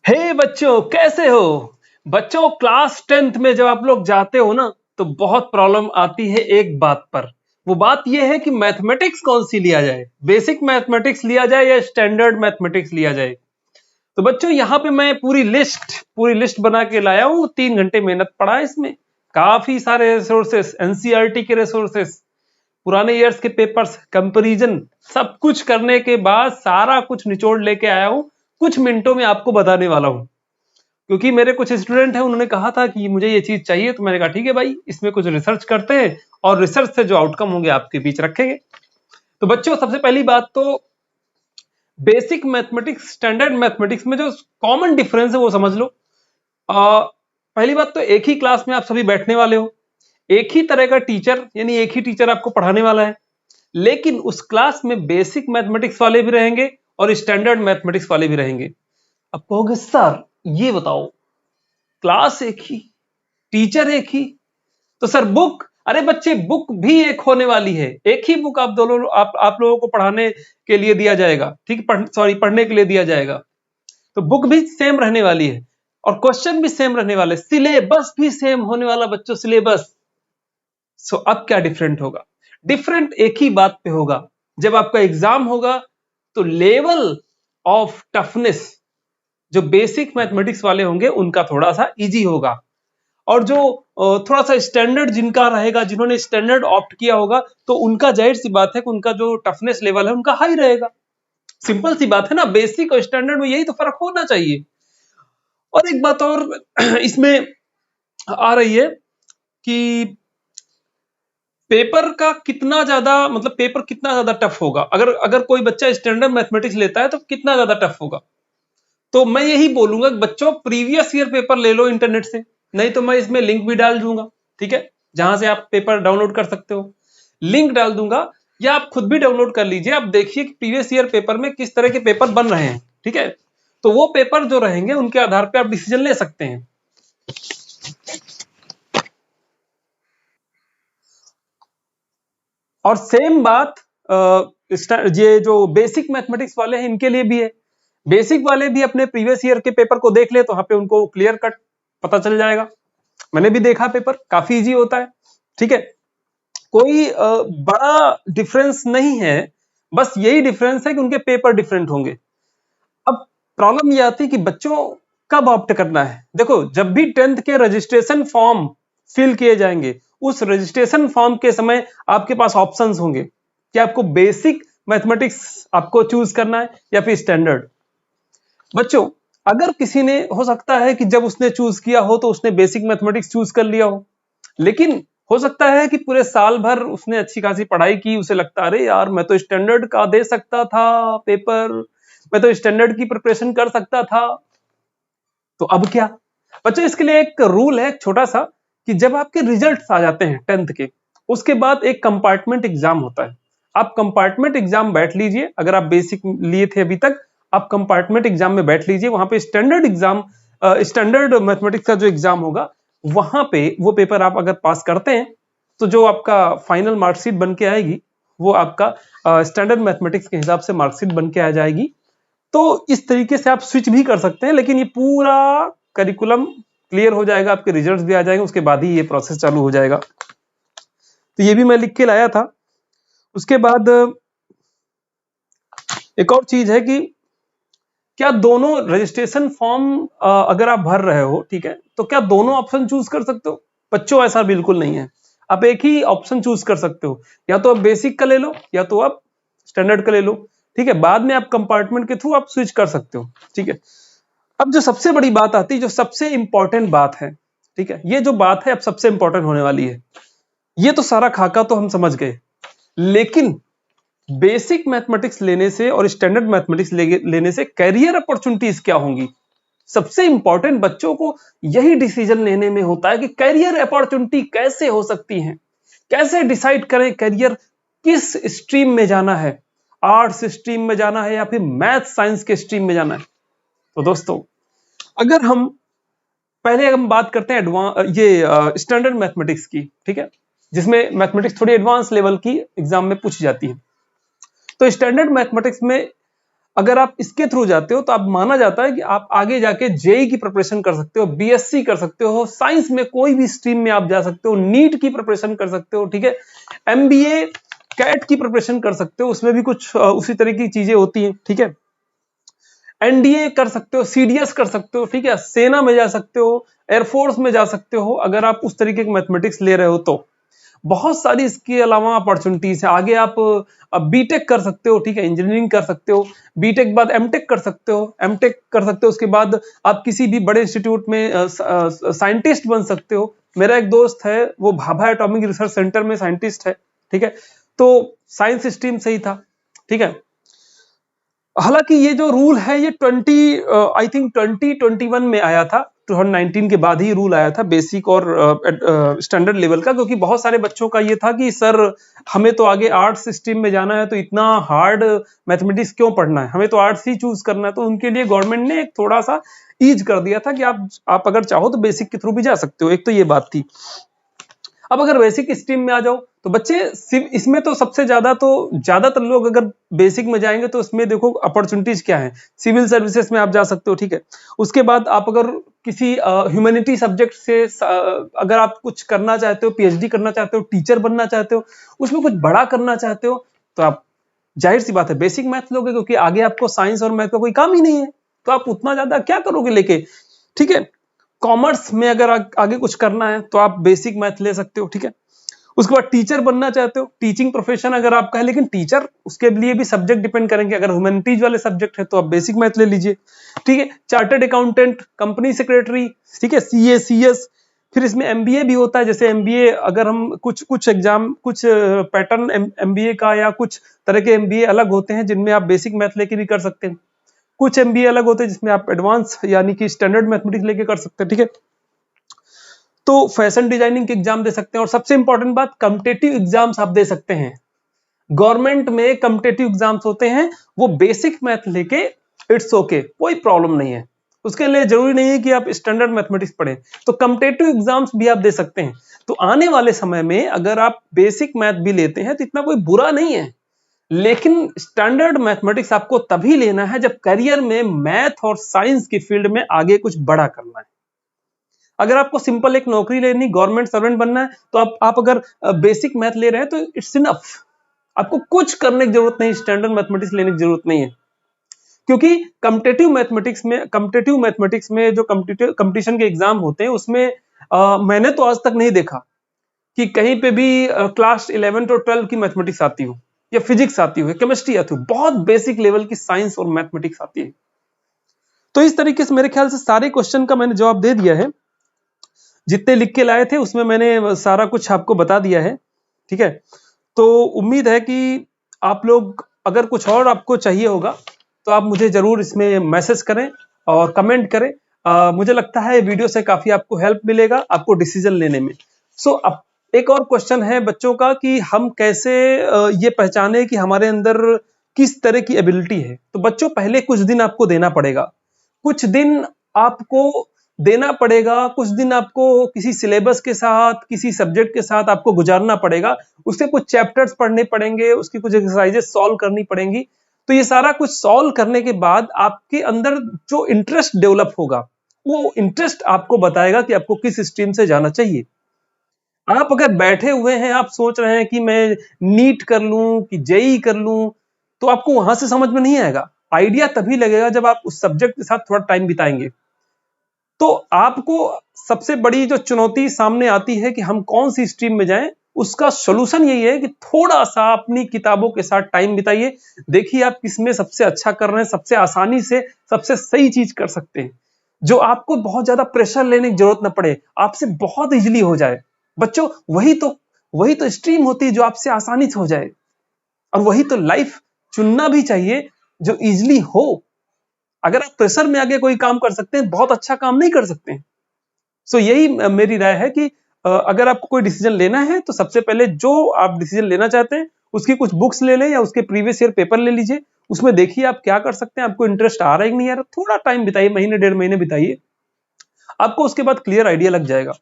हे बच्चों, कैसे हो? बच्चों, क्लास 10th में जब आप लोग जाते हो ना, तो बहुत प्रॉब्लम आती है एक बात पर। वो बात ये है कि मैथमेटिक्स कौन सी लिया जाए, बेसिक मैथमेटिक्स लिया जाए या स्टैंडर्ड मैथमेटिक्स लिया जाए। तो बच्चों, यहाँ पे मैं पूरी लिस्ट बना के लाया हूँ। 3 घंटे मेहनत पड़ा है इसमें। काफी सारे रिसोर्सेस, एनसीईआरटी के रिसोर्सेस, पुराने ईयर्स के पेपर्स, कंपैरिजन, सब कुछ करने के बाद सारा कुछ निचोड़ लेके आया हूं। कुछ मिनटों में आपको बताने वाला हूं, क्योंकि मेरे कुछ स्टूडेंट हैं, उन्होंने कहा था कि मुझे ये चीज चाहिए, तो मैंने कहा ठीक है भाई, इसमें कुछ रिसर्च करते हैं और रिसर्च से जो आउटकम होंगे आपके बीच रखेंगे। तो बच्चों, सबसे पहली बात तो बेसिक मैथमेटिक्स स्टैंडर्ड मैथमेटिक्स में जो कॉमन डिफरेंस है वो समझ लो। पहली बात तो एक ही क्लास में आप सभी बैठने वाले हो, एक ही तरह का टीचर, यानी एक ही टीचर आपको पढ़ाने वाला है। लेकिन उस क्लास में बेसिक मैथमेटिक्स वाले भी रहेंगे और स्टैंडर्ड मैथमेटिक्स वाले भी रहेंगे। अब कहोगे सर, ये बताओ, क्लास एक ही, टीचर एक ही, तो सर बुक, अरे बच्चे, बुक भी एक होने वाली है। एक ही बुक आप दोनों आप लोगों को पढ़ाने के लिए दिया जाएगा, ठीक, पढ़ने के लिए दिया जाएगा। तो बुक भी सेम रहने वाली है और क्वेश्चन भी सेम रहने वाले, सिलेबस भी सेम होने वाला बच्चों, सिलेबस। सो अब क्या डिफरेंट होगा? डिफरेंट एक ही बात पे होगा, जब आपका एग्जाम होगा तो लेवल ऑफ टफनेस जो बेसिक मैथमेटिक्स वाले होंगे उनका थोड़ा सा इजी होगा, और जो थोड़ा सा स्टैंडर्ड जिनका रहेगा, जिन्होंने स्टैंडर्ड ऑप्ट किया होगा, तो उनका जाहिर सी बात है कि उनका जो टफनेस लेवल है उनका हाई रहेगा। सिंपल सी बात है ना, बेसिक और स्टैंडर्ड में यही तो फर्क होना चाहिए। और एक बात और इसमें आ रही है कि पेपर का कितना ज्यादा, मतलब पेपर कितना ज्यादा टफ होगा। अगर अगर कोई बच्चा स्टैंडर्ड मैथमेटिक्स लेता है तो कितना ज्यादा टफ होगा। तो मैं यही बोलूंगा कि बच्चों, प्रीवियस ईयर पेपर ले लो इंटरनेट से, नहीं तो मैं इसमें लिंक भी डाल दूंगा, ठीक है, जहां से आप पेपर डाउनलोड कर सकते हो। लिंक डाल दूंगा, या आप खुद भी डाउनलोड कर लीजिए। आप देखिए कि प्रीवियस ईयर पेपर में किस तरह के पेपर बन रहे हैं, ठीक है। तो वो पेपर जो रहेंगे उनके आधार पर आप डिसीजन ले सकते हैं। और सेम बात ये जो बेसिक मैथमेटिक्स वाले हैं इनके लिए भी है। बेसिक वाले भी अपने प्रीवियस ईयर के पेपर को देख ले, तो वहां पे उनको क्लियर कट पता चल जाएगा। मैंने भी देखा, पेपर काफी इजी होता है, ठीक है। कोई बड़ा डिफरेंस नहीं है, बस यही डिफरेंस है कि उनके पेपर डिफरेंट होंगे। अब प्रॉब्लम ये आती है कि बच्चों कब ऑप्ट करना है। देखो, जब भी 10th के रजिस्ट्रेशन फॉर्म फिल किए जाएंगे, उस रजिस्ट्रेशन फॉर्म के समय आपके पास ऑप्शंस होंगे कि आपको बेसिक मैथमेटिक्स आपको चूज करना है या फिर स्टैंडर्ड। बच्चों, अगर किसी ने, हो सकता है कि जब उसने चूज किया हो तो उसने बेसिक मैथमेटिक्स चूज कर लिया हो, लेकिन हो सकता है कि पूरे साल भर उसने अच्छी खासी पढ़ाई की, उसे लगता अरे यार, मैं तो स्टैंडर्ड का दे सकता था पेपर, मैं तो स्टैंडर्ड की प्रिपरेशन कर सकता था। तो अब क्या? बच्चों, इसके लिए एक रूल है छोटा सा, कि जब आपके रिजल्ट्स आ जाते हैं 10th के, उसके बाद एक कंपार्टमेंट एग्जाम होता है। आप कंपार्टमेंट एग्जाम बैठ लीजिए। अगर आप बेसिक लिए थे अभी तक, आप कंपार्टमेंट एग्जाम में बैठ लीजिए। वहां पे स्टैंडर्ड एग्जाम, स्टैंडर्ड मैथमेटिक्स का जो एग्जाम होगा, वहां पे वो पेपर आप अगर पास करते हैं, तो जो आपका फाइनल मार्कशीट बन के आएगी, वो आपका स्टैंडर्ड मैथमेटिक्स के हिसाब से मार्कशीट बन के आ जाएगी। तो इस तरीके से आप स्विच भी कर सकते हैं, लेकिन ये पूरा करिकुलम क्लियर हो जाएगा, आपके रिजल्ट्स भी आ जाएंगे, उसके बाद ही ये प्रोसेस चालू हो जाएगा। तो ये भी मैं लिख के लाया था। उसके बाद एक और चीज है कि क्या दोनों रजिस्ट्रेशन फॉर्म अगर आप भर रहे हो, ठीक है, तो क्या दोनों ऑप्शन चूज कर सकते हो? बच्चों, ऐसा बिल्कुल नहीं है। आप एक ही ऑप्शन चूज कर सकते हो, या तो आप बेसिक का ले लो या तो आप स्टैंडर्ड का ले लो, ठीक है। बाद में आप कंपार्टमेंट के थ्रू आप स्विच कर सकते हो, ठीक है। अब जो सबसे बड़ी बात आती है, जो सबसे इंपॉर्टेंट बात है, ठीक है, ये जो बात है अब सबसे इंपॉर्टेंट होने वाली है। ये तो सारा खाका तो हम समझ गए, लेकिन बेसिक मैथमेटिक्स लेने से और स्टैंडर्ड मैथमेटिक्स लेने से कैरियर अपॉर्चुनिटीज क्या होंगी? सबसे इंपॉर्टेंट बच्चों को यही डिसीजन लेने में होता है कि कैरियर अपॉर्चुनिटी कैसे हो सकती है, कैसे डिसाइड करें कैरियर, किस स्ट्रीम में जाना है, आर्ट्स स्ट्रीम में जाना है या फिर मैथ साइंस के स्ट्रीम में जाना है। तो दोस्तों, अगर हम पहले हम बात करते हैं ये स्टैंडर्ड मैथमेटिक्स की, ठीक है, जिसमें मैथमेटिक्स थोड़ी एडवांस लेवल की एग्जाम में पूछी जाती है। तो स्टैंडर्ड मैथमेटिक्स में अगर आप इसके थ्रू जाते हो तो आप माना जाता है कि आप आगे जाके जेई की प्रिपरेशन कर सकते हो, बीएससी कर सकते हो, साइंस में कोई भी स्ट्रीम में आप जा सकते हो, नीट की प्रिपरेशन कर सकते हो, ठीक है, एमबीए कैट की प्रिपरेशन कर सकते हो, उसमें भी कुछ उसी तरह की चीजें होती हैं, ठीक है, एनडीए कर सकते हो, सीडीएस कर सकते हो, ठीक है, सेना में जा सकते हो, एयरफोर्स में जा सकते हो, अगर आप उस तरीके के मैथमेटिक्स ले रहे हो तो बहुत सारी इसके अलावा अपॉर्चुनिटीज है। आगे आप बीटेक कर सकते हो, ठीक है, इंजीनियरिंग कर सकते हो, बीटेक के बाद एमटेक कर सकते हो, एमटेक कर सकते हो, उसके बाद आप किसी भी बड़े इंस्टीट्यूट में साइंटिस्ट बन सकते हो। मेरा एक दोस्त है, वो भाभा एटॉमिक रिसर्च सेंटर में साइंटिस्ट है, ठीक है, तो साइंस स्ट्रीम से ही था, ठीक है। हालांकि ये जो रूल है ये 2021 में आया था, 2019 के बाद ही रूल आया था बेसिक और स्टैंडर्ड लेवल का, क्योंकि बहुत सारे बच्चों का ये था कि सर हमें तो आगे आर्ट्स स्ट्रीम में जाना है, तो इतना हार्ड मैथमेटिक्स क्यों पढ़ना है, हमें तो आर्ट्स ही चूज करना है। तो उनके लिए गवर्नमेंट ने एक थोड़ा सा ईज कर दिया था कि आप अगर चाहो तो बेसिक के थ्रू भी जा सकते हो, एक तो ये बात थी। अब अगर बेसिक स्ट्रीम में आ जाओ तो बच्चे इसमें तो सबसे ज्यादा तो ज्यादातर लोग अगर बेसिक में जाएंगे तो इसमें देखो अपॉर्चुनिटीज क्या है, सिविल सर्विसेज में आप जा सकते हो, ठीक है। उसके बाद आप अगर किसी ह्यूमैनिटी सब्जेक्ट से अगर आप कुछ करना चाहते हो, पीएचडी करना चाहते हो, टीचर बनना चाहते हो, उसमें कुछ बड़ा करना चाहते हो, तो आप जाहिर सी बात है बेसिक मैथ लोगे, क्योंकि आगे आपको साइंस और मैथ का कोई काम ही नहीं है, तो आप उतना ज्यादा क्या करोगे लेके, ठीक है। कॉमर्स में अगर आगे कुछ करना है तो आप बेसिक मैथ ले सकते हो, ठीक है। उसके बाद टीचर बनना चाहते हो, टीचिंग प्रोफेशन अगर आपका है, लेकिन टीचर उसके लिए भी सब्जेक्ट डिपेंड करेंगे, अगर ह्यूमैनिटीज वाले सब्जेक्ट है तो आप बेसिक मैथ ले लीजिए, ठीक है। चार्टर्ड अकाउंटेंट, कंपनी सेक्रेटरी, ठीक है, सीए, सीएस, फिर इसमें एमबीए भी होता है। जैसे एमबीए अगर हम कुछ एग्जाम, कुछ पैटर्न एमबीए का या कुछ तरह के एमबीए अलग होते हैं जिनमें आप बेसिक मैथ लेके भी कर सकते हैं, कुछ एमबीए अलग होते हैं जिसमें आप एडवांस यानी कि स्टैंडर्ड मैथमेटिक्स लेके कर सकते हैं, ठीक है। तो फैशन डिजाइनिंग के एग्जाम दे सकते हैं, और सबसे इंपॉर्टेंट बात, कम्पिटेटिव एग्जाम्स आप दे सकते हैं। गवर्नमेंट में कम्पिटेटिव एग्जाम्स होते हैं, वो बेसिक मैथ लेके इट्स ओके, कोई प्रॉब्लम नहीं है, उसके लिए जरूरी नहीं है कि आप स्टैंडर्ड मैथमेटिक्स पढ़ें, तो कम्पिटेटिव एग्जाम्स भी आप दे सकते हैं। तो आने वाले समय में अगर आप बेसिक मैथ भी लेते हैं तो इतना कोई बुरा नहीं है, लेकिन स्टैंडर्ड मैथमेटिक्स आपको तभी लेना है जब करियर में मैथ और साइंस की फील्ड में आगे कुछ बड़ा करना है। अगर आपको सिंपल एक नौकरी लेनी, गवर्नमेंट सर्वेंट बनना है, तो आप अगर बेसिक मैथ ले रहे हैं तो इट्स इनफ, आपको कुछ करने की जरूरत नहीं, स्टैंडर्ड मैथमेटिक्स लेने की जरूरत नहीं है। क्योंकि कम्पिटेटिव मैथमेटिक्स में जो कंपटीशन के एग्जाम होते हैं उसमें मैंने तो आज तक नहीं देखा कि कहीं पे भी क्लास 11 और 12 की मैथमेटिक्स आती हो, या फिजिक्स आती हो, या केमिस्ट्री आती हो, बहुत बेसिक लेवल की साइंस और मैथमेटिक्स आती है। तो इस तरीके से मेरे ख्याल से सारे क्वेश्चन का मैंने जवाब दे दिया है, जितने लिख के लाए थे उसमें मैंने सारा कुछ आपको बता दिया है, ठीक है। तो उम्मीद है कि आप लोग अगर कुछ और आपको चाहिए होगा तो आप मुझे जरूर इसमें मैसेज करें और कमेंट करें। मुझे लगता है वीडियो से काफी आपको हेल्प मिलेगा आपको डिसीजन लेने में। अब एक और क्वेश्चन है बच्चों का कि हम कैसे ये पहचाने कि हमारे अंदर किस तरह की एबिलिटी है। तो बच्चों पहले कुछ दिन आपको देना पड़ेगा, कुछ दिन आपको देना पड़ेगा, कुछ दिन आपको किसी सिलेबस के साथ, किसी सब्जेक्ट के साथ आपको गुजारना पड़ेगा, उससे कुछ चैप्टर्स पढ़ने पड़ेंगे, उसकी कुछ एक्सरसाइजेस सॉल्व करनी पड़ेंगी। तो ये सारा कुछ सॉल्व करने के बाद आपके अंदर जो इंटरेस्ट डेवलप होगा, वो इंटरेस्ट आपको बताएगा कि आपको किस स्ट्रीम से जाना चाहिए। आप अगर बैठे हुए हैं, आप सोच रहे हैं कि मैं नीट कर लूं कि जेई कर लूं, तो आपको वहां से समझ में नहीं आएगा। आइडिया तभी लगेगा जब आप उस सब्जेक्ट के साथ थोड़ा टाइम बिताएंगे। तो आपको सबसे बड़ी जो चुनौती सामने आती है कि हम कौन सी स्ट्रीम में जाएं, उसका सोल्यूशन यही है कि थोड़ा सा अपनी किताबों के साथ टाइम बिताइए, देखिए आप किसमें सबसे अच्छा कर रहे हैं, सबसे आसानी से सबसे सही चीज कर सकते हैं, जो आपको बहुत ज्यादा प्रेशर लेने की जरूरत ना पड़े, आपसे बहुत इजीली हो जाए। बच्चों वही तो स्ट्रीम होती है जो आपसे आसानी से हो जाए, और वही तो लाइफ चुनना भी चाहिए जो इजीली हो। अगर आप प्रेशर में आगे कोई काम कर सकते हैं, बहुत अच्छा काम नहीं कर सकते हैं। सो यही मेरी राय है कि अगर आपको कोई डिसीजन लेना है तो सबसे पहले जो आप डिसीजन लेना चाहते हैं उसकी कुछ बुक्स ले लें या उसके प्रीवियस ईयर पेपर ले लीजिए, उसमें देखिए आप क्या कर सकते हैं, आपको इंटरेस्ट आ रहा है कि नहीं आ रहा, थोड़ा टाइम बिताइए, महीने 1.5 महीने बिताइए, आपको उसके बाद क्लियर आइडिया लग जाएगा।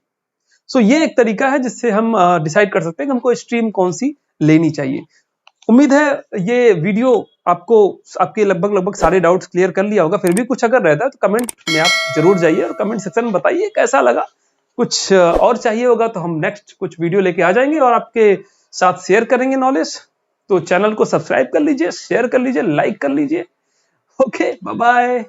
सो ये एक तरीका है जिससे हम डिसाइड कर सकते हैं कि हमको स्ट्रीम कौन सी लेनी चाहिए। उम्मीद है ये वीडियो आपको आपके लगभग सारे डाउट्स क्लियर कर लिया होगा। फिर भी कुछ अगर रहता है तो कमेंट में आप जरूर जाइए और कमेंट सेक्शन में बताइए कैसा लगा। कुछ और चाहिए होगा तो हम नेक्स्ट कुछ वीडियो लेके आ जाएंगे और आपके साथ शेयर करेंगे नॉलेज। तो चैनल को सब्सक्राइब कर लीजिए, शेयर कर लीजिए, लाइक कर लीजिए। Okay, bye bye.